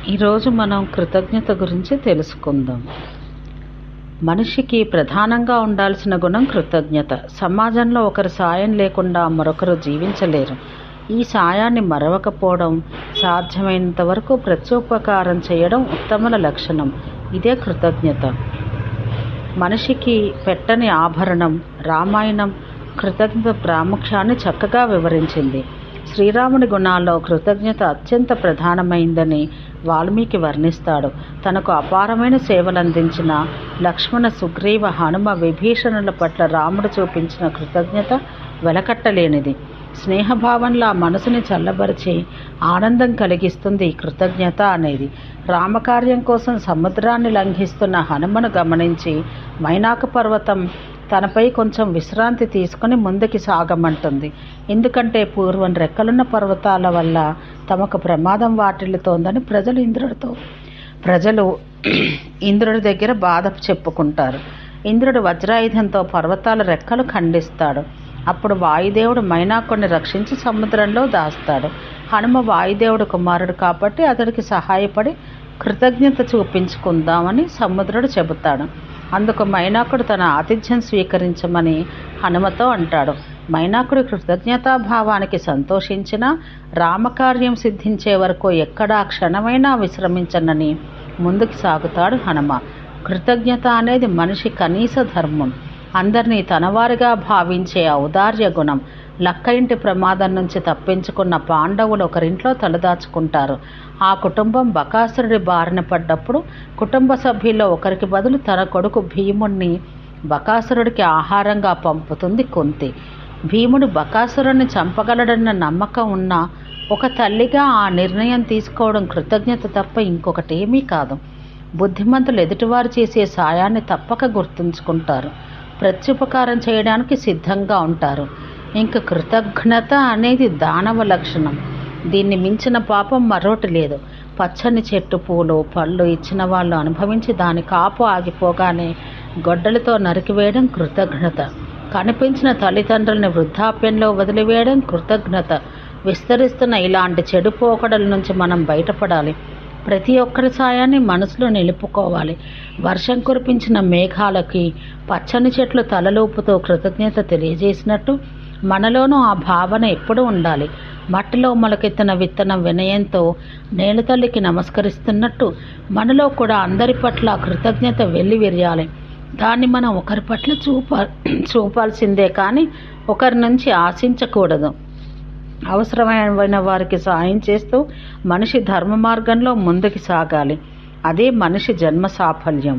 ఈరోజు మనం కృతజ్ఞత గురించి తెలుసుకుందాం. మనిషికి ప్రధానంగా ఉండాల్సిన గుణం కృతజ్ఞత. సమాజంలో ఒకరి సాయం లేకుండా మరొకరు జీవించలేరు. ఈ సాయాన్ని మరవకపోవడం, సాధ్యమైనంత వరకు ప్రత్యుపకారం చేయడం ఉత్తమ లక్షణం. ఇదే కృతజ్ఞత. మనిషికి పెట్టని ఆభరణం. రామాయణం కృతజ్ఞత ప్రాముఖ్యాన్ని చక్కగా వివరించింది. శ్రీరాముని గుణాల్లో కృతజ్ఞత అత్యంత ప్రధానమైందని వాల్మీకి వర్ణిస్తాడు. తనకు అపారమైన సేవలందించిన లక్ష్మణ, సుగ్రీవ, హనుమ, విభీషణుల పట్ల రాముడు చూపించిన కృతజ్ఞత వెలకట్టలేనిది. స్నేహభావంలా మనసుని చల్లబరిచి ఆనందం కలిగిస్తుంది ఈ కృతజ్ఞత అనేది. రామకార్యం కోసం సముద్రాన్ని లంఘిస్తున్న హనుమను గమనించి మైనాక పర్వతం తనపై కొంచెం విశ్రాంతి తీసుకుని ముందుకి సాగమంటుంది. ఎందుకంటే పూర్వం రెక్కలున్న పర్వతాల వల్ల తమకు ప్రమాదం వాటిల్లుతోందని ప్రజలు ఇంద్రుడి దగ్గర బాధ చెప్పుకుంటారు. ఇంద్రుడు వజ్రాయుధంతో పర్వతాల రెక్కలు ఖండిస్తాడు. అప్పుడు వాయుదేవుడు మైనాకుడిని రక్షించి సముద్రంలో దాస్తాడు. హనుమ వాయుదేవుడు కుమారుడు కాబట్టి అతడికి సహాయపడి కృతజ్ఞత చూపించుకుందామని సముద్రుడు చెబుతాడు. అందుకు మైనాకుడు తన ఆతిథ్యం స్వీకరించమని హనుమతో అంటాడు. మైనాకుడి కృతజ్ఞతాభావానికి సంతోషించిన రామకార్యం సిద్ధించే వరకు ఎక్కడా క్షణమైనా విశ్రమించనని ముందుకు సాగుతాడు హనుమ. కృతజ్ఞత అనేది మనిషి కనీస ధర్మం. అందరినీ తనవారిగా భావించే ఔదార్య గుణం. లక్క ఇంటి ప్రమాదం నుంచి తప్పించుకున్న పాండవులు ఒకరింట్లో తలదాచుకుంటారు. ఆ కుటుంబం బకాసురుడి బారిన పడ్డప్పుడు కుటుంబ సభ్యుల్లో ఒకరికి బదులు తన కొడుకు భీముడిని బకాసురుడికి ఆహారంగా పంపుతుంది కుంతి. భీముడు బకాసురుడిని చంపగలడన్న నమ్మకం ఉన్న ఒక తల్లిగా ఆ నిర్ణయం తీసుకోవడం కృతజ్ఞత తప్ప ఇంకొకటేమీ కాదు. బుద్ధిమంతులు ఎదుటివారు చేసే సాయాన్ని తప్పక గుర్తుంచుకుంటారు. ప్రత్యుపకారం చేయడానికి సిద్ధంగా ఉంటారు. ఇంక కృతజ్ఞత అనేది దానవ లక్షణం. దీన్ని మించిన పాపం మరోటి లేదు. పచ్చని చెట్టు, పూలు, పళ్ళు ఇచ్చిన వాళ్ళు అనుభవించి దాని కాపు ఆగిపోగానే గొడ్డలతో నరికివేయడం కృతజ్ఞత. కనిపించిన తల్లిదండ్రుల్ని వృద్ధాప్యంలో వదిలివేయడం కృతజ్ఞత. విస్తరిస్తున్న ఇలాంటి చెడు పోకడల నుంచి మనం బయటపడాలి. ప్రతి ఒక్కరి సాయాన్ని మనసులో నిలుపుకోవాలి. వర్షం కురిపించిన మేఘాలకి పచ్చని చెట్లు తలలోపుతో కృతజ్ఞత తెలియజేసినట్టు మనలోనూ ఆ భావన ఎప్పుడూ ఉండాలి. మట్టిలో మొలకెత్తిన విత్తనం వినయంతో నేలతల్లికి నమస్కరిస్తున్నట్టు మనలో కూడా అందరి పట్ల కృతజ్ఞత వెల్లివిరియాలి. దాన్ని మనం ఒకరి పట్ల చూపాల్సిందే కానీ ఒకరి నుంచి ఆశించకూడదు. అవసరమైన వారికి సాయం చేస్తూ మనిషి ధర్మ మార్గంలో ముందుకు సాగాలి. అదే మనిషి జన్మ సాఫల్యం.